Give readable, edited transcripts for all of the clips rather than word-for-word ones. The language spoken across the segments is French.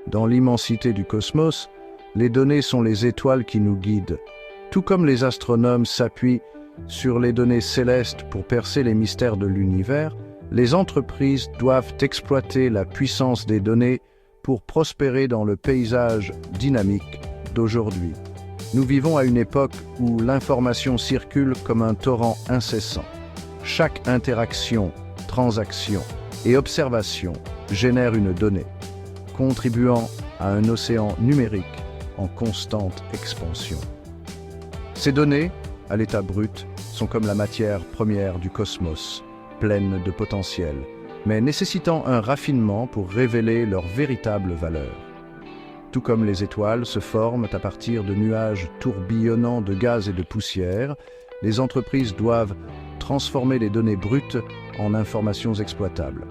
Dans l'immensité du cosmos, les données sont les étoiles qui nous guident. Tout comme les astronomes s'appuient sur les données célestes pour percer les mystères de l'univers, les entreprises doivent exploiter la puissance des données pour prospérer dans le paysage dynamique d'aujourd'hui. Nous vivons à une époque où l'information circule comme un torrent incessant. Chaque interaction, transaction et observation génère une donnée, contribuant à un océan numérique en constante expansion. Ces données, à l'état brut, sont comme la matière première du cosmos, pleine de potentiel, mais nécessitant un raffinement pour révéler leur véritable valeur. Tout comme les étoiles se forment à partir de nuages tourbillonnants de gaz et de poussière, les entreprises doivent transformer les données brutes en informations exploitables.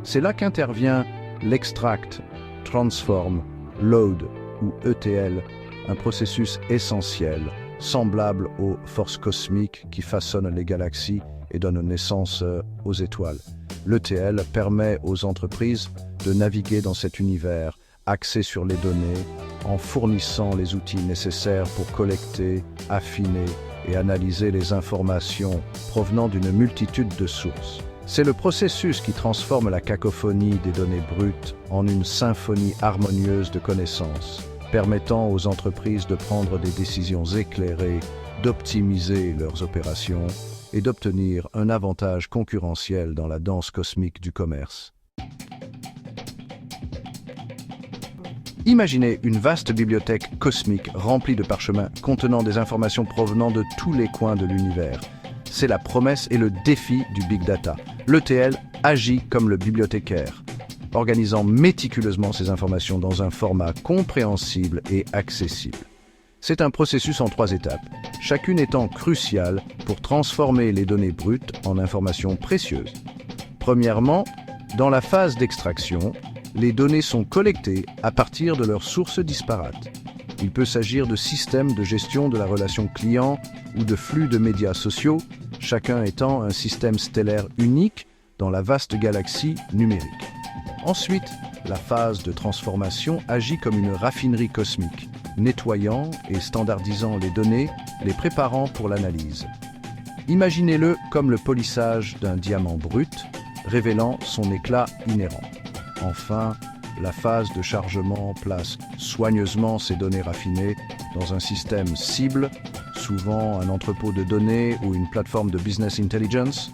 C'est là qu'intervient l'extract, transform, load ou ETL, un processus essentiel, semblable aux forces cosmiques qui façonnent les galaxies et donnent naissance aux étoiles. L'ETL permet aux entreprises de naviguer dans cet univers axé sur les données en fournissant les outils nécessaires pour collecter, affiner et analyser les informations provenant d'une multitude de sources. C'est le processus qui transforme la cacophonie des données brutes en une symphonie harmonieuse de connaissances, permettant aux entreprises de prendre des décisions éclairées, d'optimiser leurs opérations et d'obtenir un avantage concurrentiel dans la danse cosmique du commerce. Imaginez une vaste bibliothèque cosmique remplie de parchemins contenant des informations provenant de tous les coins de l'univers. C'est la promesse et le défi du Big Data. L'ETL agit comme le bibliothécaire, organisant méticuleusement ces informations dans un format compréhensible et accessible. C'est un processus en 3 étapes, chacune étant cruciale pour transformer les données brutes en informations précieuses. Premièrement, dans la phase d'extraction, les données sont collectées à partir de leurs sources disparates. Il peut s'agir de systèmes de gestion de la relation client ou de flux de médias sociaux, chacun étant un système stellaire unique dans la vaste galaxie numérique. Ensuite, la phase de transformation agit comme une raffinerie cosmique, nettoyant et standardisant les données, les préparant pour l'analyse. Imaginez-le comme le polissage d'un diamant brut, révélant son éclat inhérent. Enfin, la phase de chargement place soigneusement ces données raffinées dans un système cible, souvent un entrepôt de données ou une plateforme de business intelligence.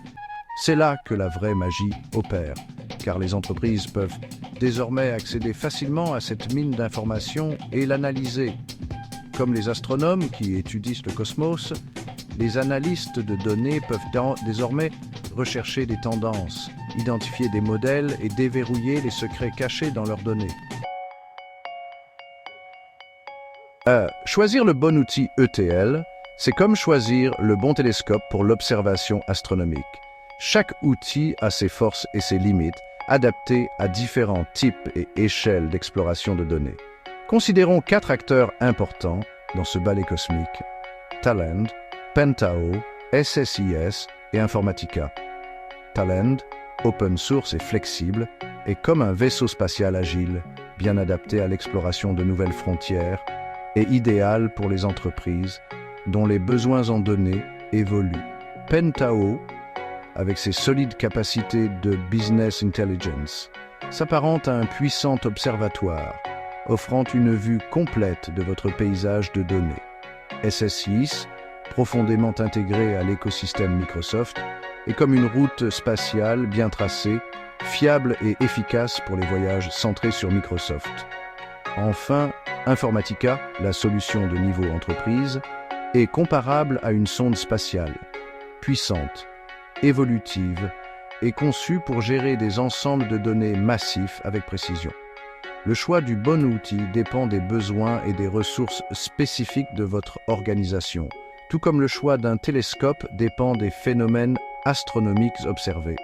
C'est là que la vraie magie opère, car les entreprises peuvent désormais accéder facilement à cette mine d'informations et l'analyser. Comme les astronomes qui étudient le cosmos, les analystes de données peuvent désormais rechercher des tendances, identifier des modèles et déverrouiller les secrets cachés dans leurs données. Choisir le bon outil ETL, c'est comme choisir le bon télescope pour l'observation astronomique. Chaque outil a ses forces et ses limites, adaptés à différents types et échelles d'exploration de données. Considérons 4 acteurs importants dans ce ballet cosmique: Talend, Pentao, SSIS et Informatica. Talend, open source et flexible, est comme un vaisseau spatial agile, bien adapté à l'exploration de nouvelles frontières et idéal pour les entreprises dont les besoins en données évoluent. Pentao, avec ses solides capacités de business intelligence, s'apparente à un puissant observatoire, offrant une vue complète de votre paysage de données. SSIS, profondément intégré à l'écosystème Microsoft, est comme une route spatiale bien tracée, fiable et efficace pour les voyages centrés sur Microsoft. Enfin, Informatica, la solution de niveau entreprise, est comparable à une sonde spatiale, puissante, évolutive et conçue pour gérer des ensembles de données massifs avec précision. Le choix du bon outil dépend des besoins et des ressources spécifiques de votre organisation, tout comme le choix d'un télescope dépend des phénomènes astronomiques observés.